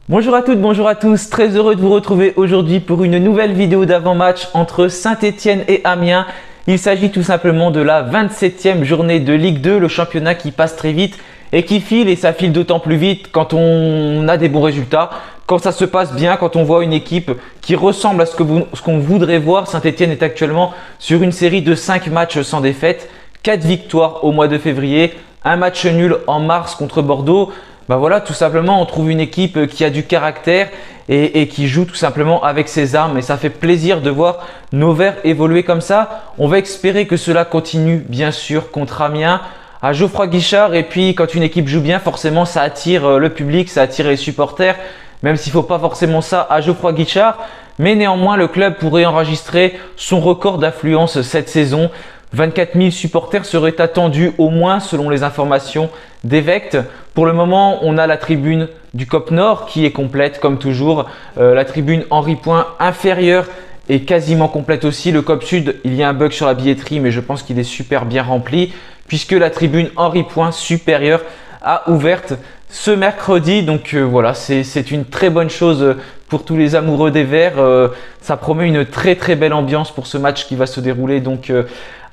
Bonjour à toutes, bonjour à tous, très heureux de vous retrouver aujourd'hui pour une nouvelle vidéo d'avant-match entre Saint-Étienne et Amiens. Il s'agit tout simplement de la 27e journée de Ligue 2, le championnat qui passe très vite et qui file, et ça file d'autant plus vite quand on a des bons résultats, quand ça se passe bien, quand on voit une équipe qui ressemble à ce qu'on voudrait voir. Saint-Étienne est actuellement sur une série de 5 matchs sans défaite, 4 victoires au mois de février, un match nul en mars contre Bordeaux. Voilà, tout simplement, on trouve une équipe qui a du caractère et qui joue tout simplement avec ses armes. Et ça fait plaisir de voir nos Verts évoluer comme ça. On va espérer que cela continue, bien sûr, contre Amiens, à Geoffroy Guichard. Et puis, quand une équipe joue bien, forcément, ça attire le public, ça attire les supporters. Même s'il ne faut pas forcément ça à Geoffroy Guichard. Mais néanmoins, le club pourrait enregistrer son record d'affluence cette saison. 24 000 supporters seraient attendus au moins selon les informations d'Evecte. Pour le moment, on a la tribune du COP Nord qui est complète comme toujours. La tribune Henri Point inférieure est quasiment complète aussi. Le COP Sud, il y a un bug sur la billetterie, mais je pense qu'il est super bien rempli puisque la tribune Henri Point supérieure a ouverte ce mercredi. Donc voilà, c'est une très bonne chose pour tous les amoureux des Verts. Ça promet une très belle ambiance pour ce match qui va se dérouler donc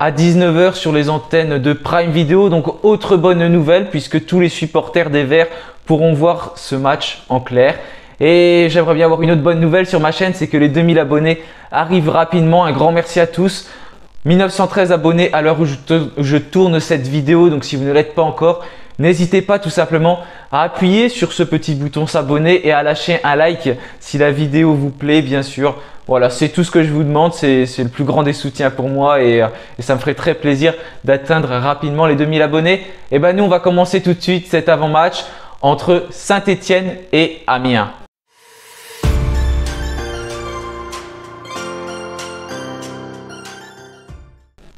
à 19 h sur les antennes de Prime Video. Donc autre bonne nouvelle puisque tous les supporters des Verts pourront voir ce match en clair. Et j'aimerais bien avoir une autre bonne nouvelle sur ma chaîne, c'est que les 2000 abonnés arrivent rapidement. Un grand merci à tous. 1913 abonnés à l'heure où je tourne cette vidéo. Donc si vous ne l'êtes pas encore, n'hésitez pas tout simplement à appuyer sur ce petit bouton s'abonner et à lâcher un like si la vidéo vous plaît, bien sûr. Voilà, c'est tout ce que je vous demande, c'est le plus grand des soutiens pour moi et ça me ferait très plaisir d'atteindre rapidement les 2000 abonnés. Et nous, on va commencer tout de suite cet avant-match entre Saint-Étienne et Amiens.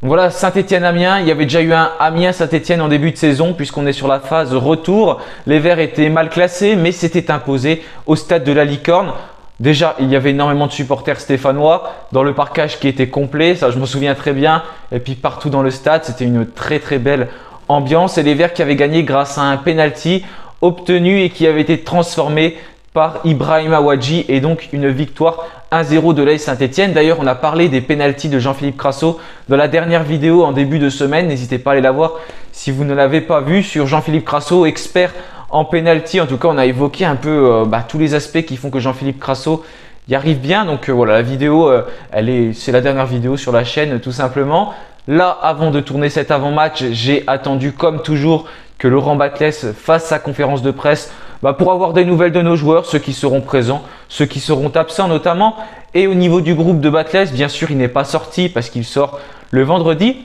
Voilà, Saint-Étienne-Amiens. Il y avait déjà eu un Amiens-Saint-Étienne en début de saison puisqu'on est sur la phase retour. Les Verts étaient mal classés mais s'étaient imposés au stade de la Licorne. Déjà, il y avait énormément de supporters stéphanois dans le parcage qui était complet, ça je me souviens très bien. Et puis partout dans le stade, c'était une très belle ambiance. Et les Verts qui avaient gagné grâce à un penalty obtenu et qui avait été transformé par Ibrahim Awadji, et donc une victoire 1-0 de l'AS Saint-Étienne. D'ailleurs, on a parlé des pénaltys de Jean-Philippe Crasso dans la dernière vidéo en début de semaine. N'hésitez pas à aller la voir si vous ne l'avez pas vue, sur Jean-Philippe Crasso, expert en penalty. En tout cas, on a évoqué un peu tous les aspects qui font que Jean-Philippe Crasso y arrive bien. Donc voilà, la vidéo, c'est la dernière vidéo sur la chaîne tout simplement. Là, avant de tourner cet avant-match, j'ai attendu comme toujours que Laurent Batles fasse sa conférence de presse pour avoir des nouvelles de nos joueurs, ceux qui seront présents, ceux qui seront absents notamment. Et au niveau du groupe de Batles, bien sûr, il n'est pas sorti parce qu'il sort le vendredi.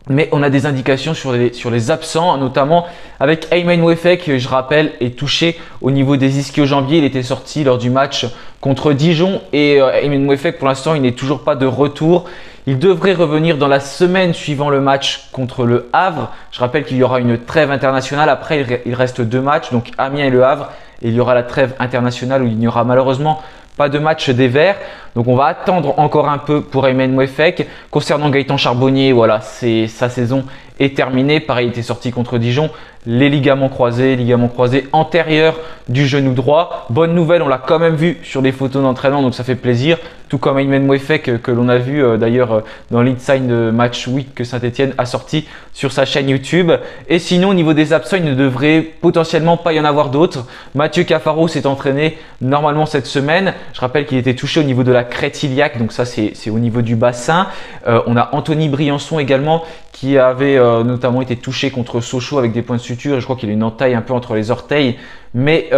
Mais on a des indications sur les absents, notamment avec Aymen Wefek, je rappelle, est touché au niveau des ischio-jambiers. Il était sorti lors du match contre Dijon et Aymen Wefek, pour l'instant, il n'est toujours pas de retour. Il devrait revenir dans la semaine suivant le match contre le Havre. Je rappelle qu'il y aura une trêve internationale. Après, il reste 2 matchs, donc Amiens et le Havre. Et il y aura la trêve internationale où il n'y aura malheureusement pas de match des Verts. Donc on va attendre encore un peu pour Aymen Wefek. Concernant Gaëtan Charbonnier, voilà, sa saison est terminée. Pareil, il était sorti contre Dijon. Les ligaments croisés antérieurs du genou droit. Bonne nouvelle, on l'a quand même vu sur les photos d'entraînement, donc ça fait plaisir. Tout comme Aymen Wefek que l'on a vu d'ailleurs dans l'Inside Match Week que Saint-Étienne a sorti sur sa chaîne YouTube. Et sinon, au niveau des absents, il ne devrait potentiellement pas y en avoir d'autres. Mathieu Cafaro s'est entraîné normalement cette semaine. Je rappelle qu'il était touché au niveau de la crête iliaque, donc ça c'est au niveau du bassin. On a Anthony Briançon également qui avait notamment été touché contre Sochaux avec des points de suture. Et je crois qu'il a une entaille un peu entre les orteils, mais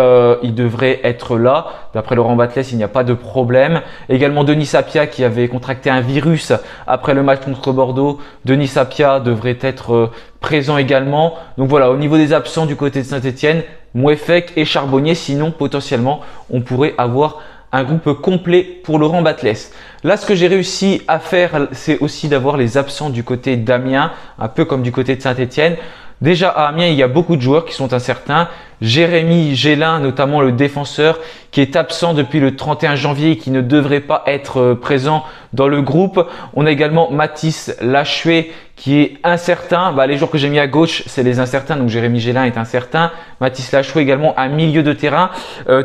il devrait être là. D'après Laurent Batles, il n'y a pas de problème. Également Denis Sapia qui avait contracté un virus après le match contre Bordeaux. Denis Sapia devrait être présent également. Donc voilà, au niveau des absents du côté de Saint-Étienne, Wefek et Charbonnier. Sinon, potentiellement, on pourrait avoir un groupe complet pour Laurent Batles. Là, ce que j'ai réussi à faire, c'est aussi d'avoir les absents du côté d'Amiens, un peu comme du côté de Saint-Étienne. Déjà à Amiens, il y a beaucoup de joueurs qui sont incertains. Jérémy Gélin, notamment le défenseur, qui est absent depuis le 31 janvier et qui ne devrait pas être présent dans le groupe. On a également Mathis Lachuet qui est incertain. Les joueurs que j'ai mis à gauche, c'est les incertains. Donc Jérémy Gélin est incertain. Mathis Lachuet également, un milieu de terrain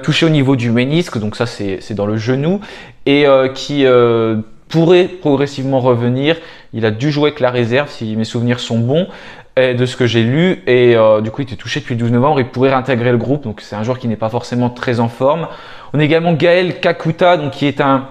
touché au niveau du ménisque. Donc ça, c'est dans le genou. Et qui pourrait progressivement revenir. Il a dû jouer avec la réserve si mes souvenirs sont bons de ce que j'ai lu et du coup il était touché depuis le 12 novembre, il pourrait réintégrer le groupe, donc c'est un joueur qui n'est pas forcément très en forme. On a également Gaël Kakuta, donc qui est un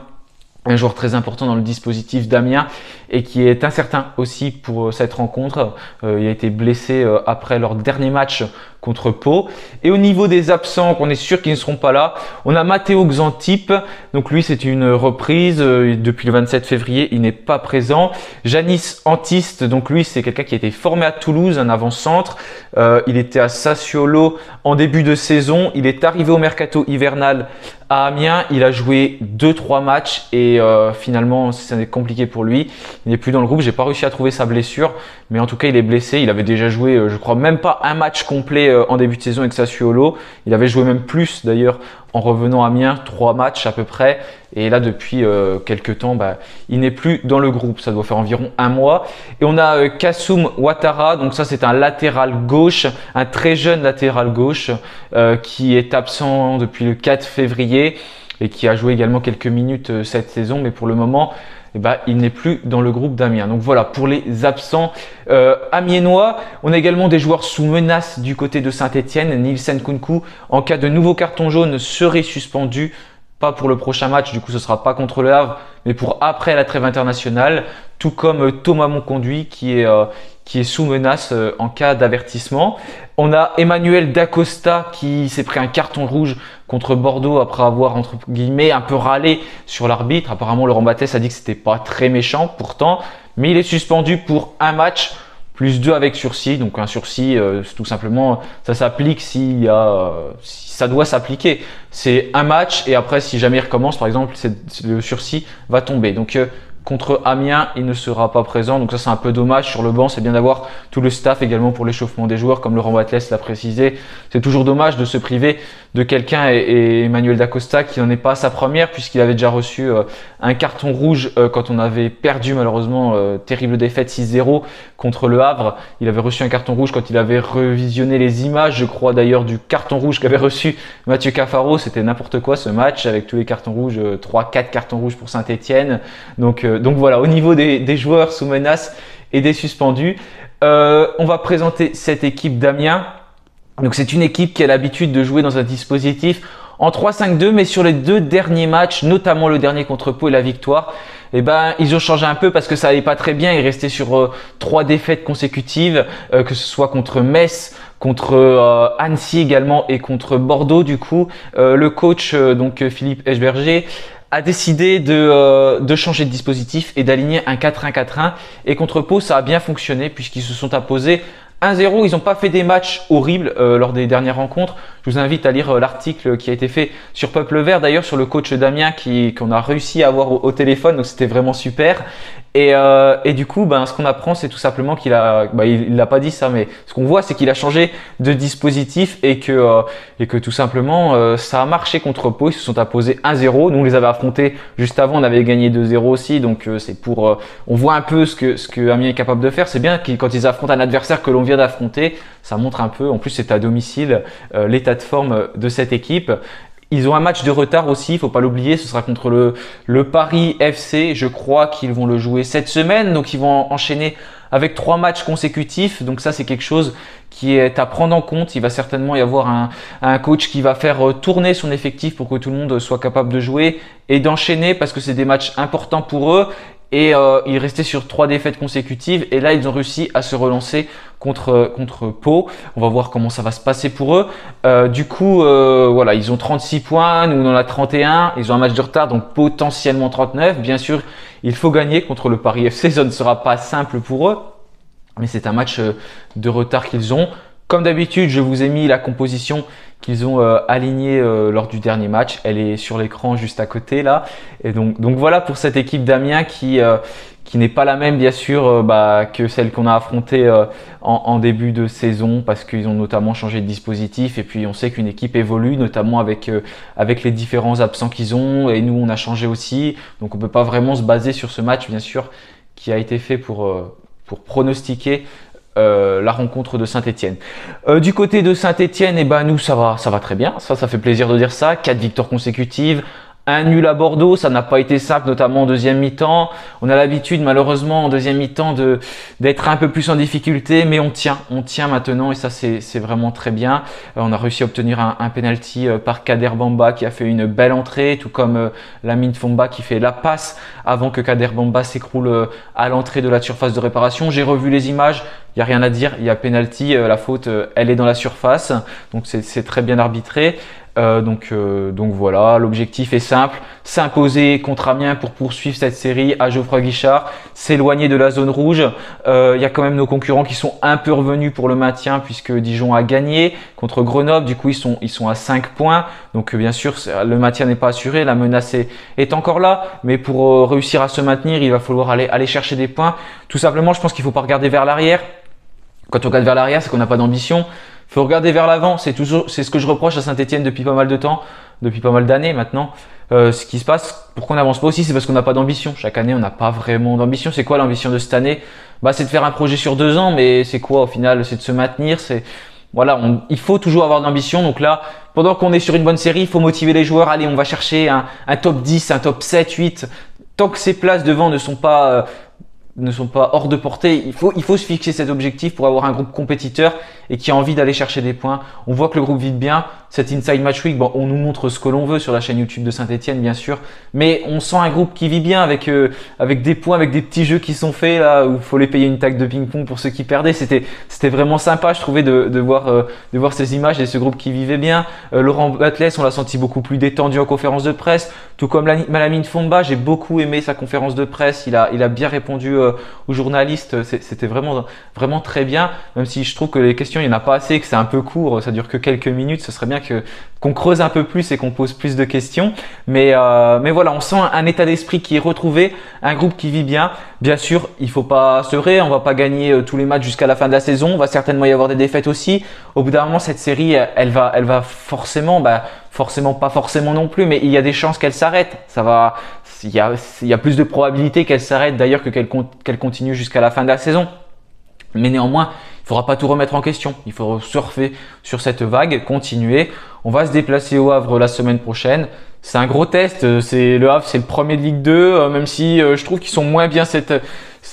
joueur très important dans le dispositif d'Amiens et qui est incertain aussi pour cette rencontre. Il a été blessé après leur dernier match contre Pau. Et au niveau des absents, qu'on est sûr qu'ils ne seront pas là, on a Matteo Xantip. Donc lui, c'est une reprise. Depuis le 27 février, il n'est pas présent. Janis Antiste, donc lui, c'est quelqu'un qui a été formé à Toulouse, un avant-centre. Il était à Sassuolo en début de saison. Il est arrivé au mercato hivernal à Amiens. Il a joué 2-3 matchs et finalement, c'est compliqué pour lui. Il n'est plus dans le groupe. J'ai pas réussi à trouver sa blessure, mais en tout cas, il est blessé. Il avait déjà joué, je crois, même pas un match complet en début de saison avec Sassuolo. Il avait joué même plus d'ailleurs en revenant à Amiens, 3 matchs à peu près. Et là, depuis quelques temps, il n'est plus dans le groupe. Ça doit faire environ un mois. Et on a Kassoum Ouattara. Donc ça, c'est un latéral gauche, un très jeune latéral gauche qui est absent depuis le 4 février et qui a joué également quelques minutes cette saison. Mais pour le moment, il n'est plus dans le groupe d'Amiens. Donc voilà pour les absents amiénois. On a également des joueurs sous menace du côté de Saint-Etienne. Nielsen Kounkou, en cas de nouveau carton jaune, serait suspendu. Pas pour le prochain match, du coup ce sera pas contre le Havre, mais pour après la trêve internationale. Tout comme Thomas Monconduit qui est sous menace en cas d'avertissement. On a Emmanuel Dacosta qui s'est pris un carton rouge contre Bordeaux après avoir entre guillemets un peu râlé sur l'arbitre. Apparemment Laurent Battès a dit que c'était pas très méchant pourtant, mais il est suspendu pour un match plus 2 avec sursis. Donc un sursis, tout simplement, ça s'applique si ça doit s'appliquer. C'est un match et après si jamais il recommence, par exemple, le sursis va tomber. Donc contre Amiens, il ne sera pas présent. Donc ça, c'est un peu dommage sur le banc. C'est bien d'avoir tout le staff également pour l'échauffement des joueurs, comme Laurent Battès l'a précisé. C'est toujours dommage de se priver de quelqu'un et Emmanuel Dacosta qui n'en est pas à sa première puisqu'il avait déjà reçu un carton rouge quand on avait perdu malheureusement terrible défaite 6-0 contre le Havre. Il avait reçu un carton rouge quand il avait revisionné les images, je crois d'ailleurs, du carton rouge qu'avait reçu Mathieu Cafaro. C'était n'importe quoi ce match avec tous les cartons rouges, 3-4 cartons rouges pour Saint-Etienne. Donc voilà, au niveau des joueurs sous menace et des suspendus, on va présenter cette équipe d'Amiens. Donc c'est une équipe qui a l'habitude de jouer dans un dispositif en 3-5-2, mais sur les 2 derniers matchs, notamment le dernier contre Pau et la victoire, ils ont changé un peu parce que ça allait pas très bien. Ils restaient sur 3 défaites consécutives, que ce soit contre Metz, contre Annecy également et contre Bordeaux. Du coup, le coach donc Philippe Eschberger a décidé de changer de dispositif et d'aligner un 4-1-4-1. Et contre Pau, ça a bien fonctionné puisqu'ils se sont imposés 1-0, ils n'ont pas fait des matchs horribles lors des dernières rencontres. Je vous invite à lire l'article qui a été fait sur Peuple Vert, d'ailleurs sur le coach d'Amiens qu'on a réussi à avoir au téléphone, donc c'était vraiment super. Et du coup, ce qu'on apprend, c'est tout simplement qu'il a, il l'a pas dit ça, mais ce qu'on voit, c'est qu'il a changé de dispositif et que tout simplement, ça a marché contre Pau. Ils se sont imposés 1-0. Nous, on les avait affrontés juste avant, on avait gagné 2-0 aussi. Donc c'est pour, on voit un peu ce que Amiens est capable de faire. C'est bien quand ils affrontent un adversaire que l'on vient d'affronter, ça montre un peu. En plus, c'est à domicile l'état de forme de cette équipe. Ils ont un match de retard aussi, il faut pas l'oublier, ce sera contre le Paris FC. Je crois qu'ils vont le jouer cette semaine, donc ils vont enchaîner avec 3 matchs consécutifs. Donc ça, c'est quelque chose qui est à prendre en compte. Il va certainement y avoir un coach qui va faire tourner son effectif pour que tout le monde soit capable de jouer et d'enchaîner parce que c'est des matchs importants pour eux. Et ils restaient sur 3 défaites consécutives et là ils ont réussi à se relancer contre Pau. On va voir comment ça va se passer pour eux. Du coup voilà, ils ont 36 points, nous on en a 31, ils ont un match de retard donc potentiellement 39. Bien sûr il faut gagner contre le Paris FC, ça ne sera pas simple pour eux, mais c'est un match de retard qu'ils ont. Comme d'habitude, je vous ai mis la composition qu'ils ont alignée lors du dernier match. Elle est sur l'écran juste à côté là. Et donc voilà pour cette équipe d'Amiens qui n'est pas la même bien sûr que celle qu'on a affrontée en début de saison parce qu'ils ont notamment changé de dispositif et puis on sait qu'une équipe évolue notamment avec les différents absents qu'ils ont et nous on a changé aussi, donc on peut pas vraiment se baser sur ce match bien sûr qui a été fait pour pronostiquer la rencontre de Saint-Étienne. Du côté de Saint-Étienne, nous ça va très bien, ça fait plaisir de dire ça, 4 victoires consécutives. Un nul à Bordeaux, ça n'a pas été simple, notamment en deuxième mi-temps. On a l'habitude, malheureusement, en deuxième mi-temps, d'être un peu plus en difficulté, mais on tient maintenant, et ça, c'est vraiment très bien. On a réussi à obtenir un penalty par Kader Bamba qui a fait une belle entrée, tout comme Lamine Fomba qui fait la passe avant que Kader Bamba s'écroule à l'entrée de la surface de réparation. J'ai revu les images. Il n'y a rien à dire, il y a penalty, la faute, elle est dans la surface, donc c'est très bien arbitré. Donc voilà, l'objectif est simple, s'imposer contre Amiens pour poursuivre cette série à Geoffroy Guichard, s'éloigner de la zone rouge. Il y a quand même nos concurrents qui sont un peu revenus pour le maintien puisque Dijon a gagné contre Grenoble, du coup ils sont à 5 points. Donc bien sûr le maintien n'est pas assuré, la menace est encore là, mais pour réussir à se maintenir, il va falloir aller chercher des points. Tout simplement, je pense qu'il ne faut pas regarder vers l'arrière. Quand on regarde vers l'arrière, c'est qu'on n'a pas d'ambition. Il faut regarder vers l'avant, c'est ce que je reproche à Saint-Étienne depuis pas mal de temps, depuis pas mal d'années maintenant. Ce qui se passe, pourquoi on n'avance pas aussi, c'est parce qu'on n'a pas d'ambition. Chaque année, on n'a pas vraiment d'ambition. C'est quoi l'ambition de cette année? C'est de faire un projet sur 2 ans, mais c'est quoi au final? C'est de se maintenir. Voilà, il faut toujours avoir de l'ambition. Donc là, pendant qu'on est sur une bonne série, il faut motiver les joueurs. Allez, on va chercher un top 10, un top 7, 8. Tant que ces places devant ne sont pas hors de portée, il faut se fixer cet objectif pour avoir un groupe compétiteur et qui a envie d'aller chercher des points. On voit que le groupe vit bien. Cette Inside Match Week, on nous montre ce que l'on veut sur la chaîne YouTube de Saint-Étienne, bien sûr. Mais on sent un groupe qui vit bien avec des points, avec des petits jeux qui sont faits là où il faut les payer une taxe de ping-pong pour ceux qui perdaient. C'était vraiment sympa, je trouvais, de voir ces images et ce groupe qui vivait bien. Laurent Batles, on l'a senti beaucoup plus détendu en conférence de presse. Tout comme Lamine Fomba, j'ai beaucoup aimé sa conférence de presse. Il a bien répondu aux journalistes. C'était vraiment, vraiment très bien. Même si je trouve que les questions, il n'y en a pas assez, que c'est un peu court. Ça dure que quelques minutes. Ce serait bien qu'on creuse un peu plus et qu'on pose plus de questions. Mais voilà, on sent un état d'esprit qui est retrouvé, un groupe qui vit bien. Bien sûr, il faut pas se leurrer. On va pas gagner tous les matchs jusqu'à la fin de la saison. Il va certainement y avoir des défaites aussi. Au bout d'un moment, cette série, elle va forcément, forcément pas forcément non plus, mais il y a des chances qu'elle s'arrête. Il y a plus de probabilités qu'elle s'arrête d'ailleurs que qu'elle continue jusqu'à la fin de la saison. Mais néanmoins, il ne faudra pas tout remettre en question. Il faut surfer sur cette vague, continuer. On va se déplacer au Havre la semaine prochaine. C'est un gros test. Le Havre, c'est le premier de Ligue 2, même si je trouve qu'ils sont moins bien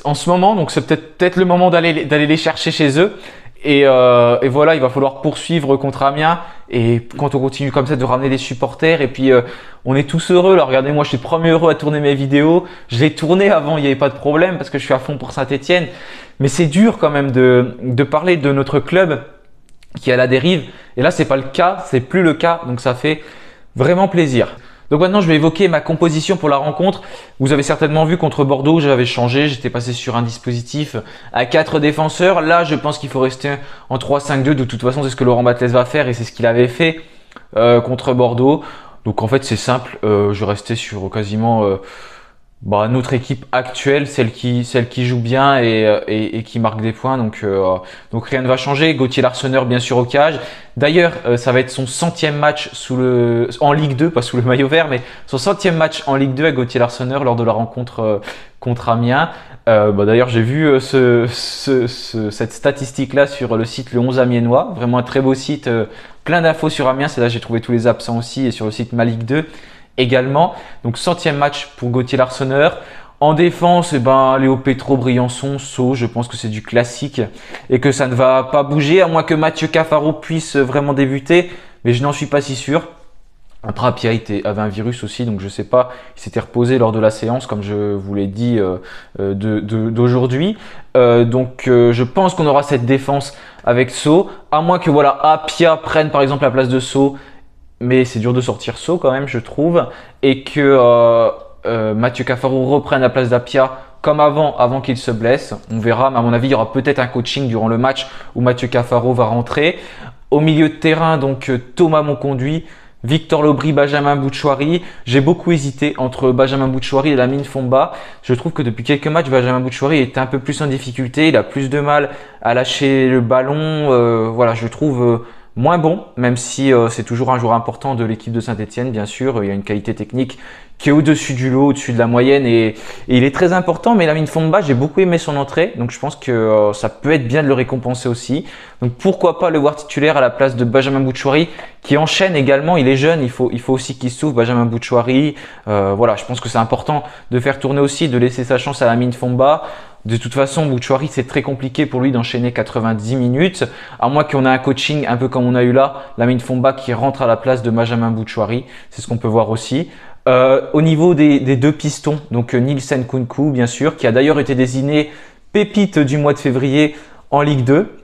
en ce moment. Donc c'est peut-être le moment d'aller les chercher chez eux. Et voilà, il va falloir poursuivre contre Amiens. Et quand on continue comme ça de ramener des supporters, et puis on est tous heureux. Là, regardez, moi je suis le premier heureux à tourner mes vidéos. Je l'ai tourné avant, il n'y avait pas de problème parce que je suis à fond pour Saint-Étienne. Mais c'est dur quand même de parler de notre club qui est à la dérive. Et là, c'est pas le cas, c'est plus le cas. Donc ça fait vraiment plaisir. Donc maintenant, je vais évoquer ma composition pour la rencontre. Vous avez certainement vu contre Bordeaux, j'avais changé. J'étais passé sur un dispositif à 4 défenseurs. Là, je pense qu'il faut rester en 3-5-2. De toute façon, c'est ce que Laurent Batles va faire et c'est ce qu'il avait fait contre Bordeaux. Donc en fait, c'est simple. Je restais sur quasiment notre équipe actuelle, celle qui joue bien et qui marque des points. Donc rien ne va changer. Gauthier Larsonneur, bien sûr, au cage. D'ailleurs, ça va être son 100e match en Ligue 2, pas sous le maillot vert, mais son 100e match en Ligue 2 à Gauthier Larsonneur lors de la rencontre contre Amiens. D'ailleurs, j'ai vu cette statistique-là sur le site Le 11 Amiénois. Vraiment un très beau site, plein d'infos sur Amiens. C'est là que j'ai trouvé tous les absents aussi et sur le site Ma Ligue 2 également. Donc 100e match pour Gauthier Larsonneur. En défense, Léo Petro, Briançon, Sceaux, je pense que c'est du classique et que ça ne va pas bouger à moins que Mathieu Cafaro puisse vraiment débuter, mais je n'en suis pas si sûr. Après, Apia avait un virus aussi, donc je sais pas, il s'était reposé lors de la séance, comme je vous l'ai dit d'aujourd'hui. Donc je pense qu'on aura cette défense avec Sceaux, à moins que Apia prenne par exemple la place de Sceaux, mais c'est dur de sortir Sceaux quand même, je trouve, et que Mathieu Cafaro reprenne la place d'Apia comme avant qu'il se blesse. On verra, mais à mon avis, il y aura peut-être un coaching durant le match où Mathieu Cafaro va rentrer. Au milieu de terrain, donc Thomas Monconduit, Victor Lobry, Benjamin Bouchouari. J'ai beaucoup hésité entre Benjamin Bouchouari et Lamine Fomba. Je trouve que depuis quelques matchs, Benjamin Bouchouari est un peu plus en difficulté. Il a plus de mal à lâcher le ballon. Voilà, je le trouve moins bon, même si c'est toujours un joueur important de l'équipe de Saint-Etienne, bien sûr. Il a une qualité technique qui est au-dessus du lot, au-dessus de la moyenne et il est très important. Mais Lamine Fomba, j'ai beaucoup aimé son entrée, donc je pense que ça peut être bien de le récompenser aussi. Donc pourquoi pas le voir titulaire à la place de Benjamin Bouchouari qui enchaîne également. Il est jeune, il faut aussi qu'il s'ouvre, Benjamin Bouchouari. Voilà, je pense que c'est important de faire tourner aussi, de laisser sa chance à Lamine Fomba. De toute façon, Bouchouari, c'est très compliqué pour lui d'enchaîner 90 minutes, à moins qu'on ait un coaching un peu comme on a eu là, Lamine Fomba qui rentre à la place de Benjamin Bouchouari. C'est ce qu'on peut voir aussi. Au niveau des deux pistons, donc Nielsen Nkunku, bien sûr, qui a d'ailleurs été désigné pépite du mois de février en Ligue 2.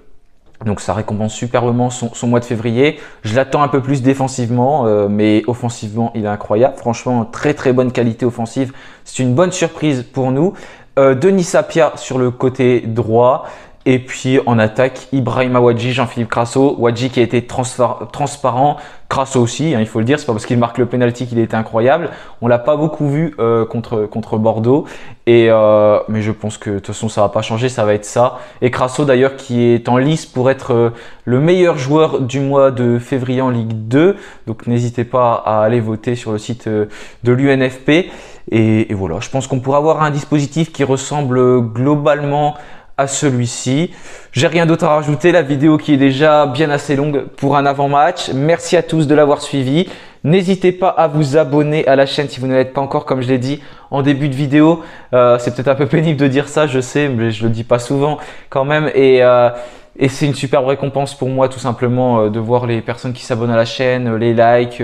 Donc ça récompense superbement son mois de février. Je l'attends un peu plus défensivement, mais offensivement, il est incroyable. Franchement, très très bonne qualité offensive. C'est une bonne surprise pour nous. Denis Sapia sur le côté droit. Et puis en attaque, Ibrahima Wadji, Jean-Philippe Crasso. Wadji qui a été transparent, Crasso aussi, hein, il faut le dire. C'est pas parce qu'il marque le penalty qu'il était incroyable. On l'a pas beaucoup vu contre Bordeaux. Mais je pense que de toute façon ça va pas changer, ça va être ça. Et Crasso d'ailleurs qui est en lice pour être le meilleur joueur du mois de février en Ligue 2. Donc n'hésitez pas à aller voter sur le site de l'UNFP. Et voilà, je pense qu'on pourra avoir un dispositif qui ressemble globalement à celui-ci. J'ai rien d'autre à rajouter, la vidéo qui est déjà bien assez longue pour un avant-match. Merci à tous de l'avoir suivi. N'hésitez pas à vous abonner à la chaîne si vous ne l'êtes pas encore, comme je l'ai dit en début de vidéo. C'est peut-être un peu pénible de dire ça, je sais, mais je le dis pas souvent quand même. Et c'est une superbe récompense pour moi tout simplement de voir les personnes qui s'abonnent à la chaîne, les likes.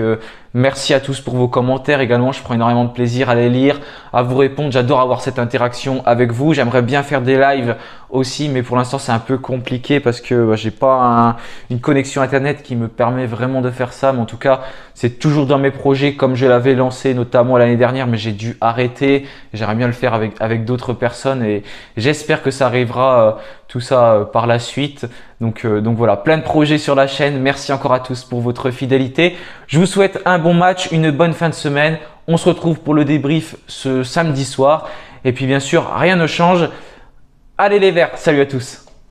Merci à tous pour vos commentaires également, je prends énormément de plaisir à les lire, à vous répondre. J'adore avoir cette interaction avec vous. J'aimerais bien faire des lives aussi, mais pour l'instant c'est un peu compliqué parce que j'ai pas une connexion internet qui me permet vraiment de faire ça. Mais en tout cas, c'est toujours dans mes projets comme je l'avais lancé notamment l'année dernière, mais j'ai dû arrêter. J'aimerais bien le faire avec d'autres personnes et j'espère que ça arrivera tout ça par la suite. Donc voilà, plein de projets sur la chaîne. Merci encore à tous pour votre fidélité. Je vous souhaite un bon match, une bonne fin de semaine. On se retrouve pour le débrief ce samedi soir. Et puis bien sûr, rien ne change. Allez les Verts, salut à tous.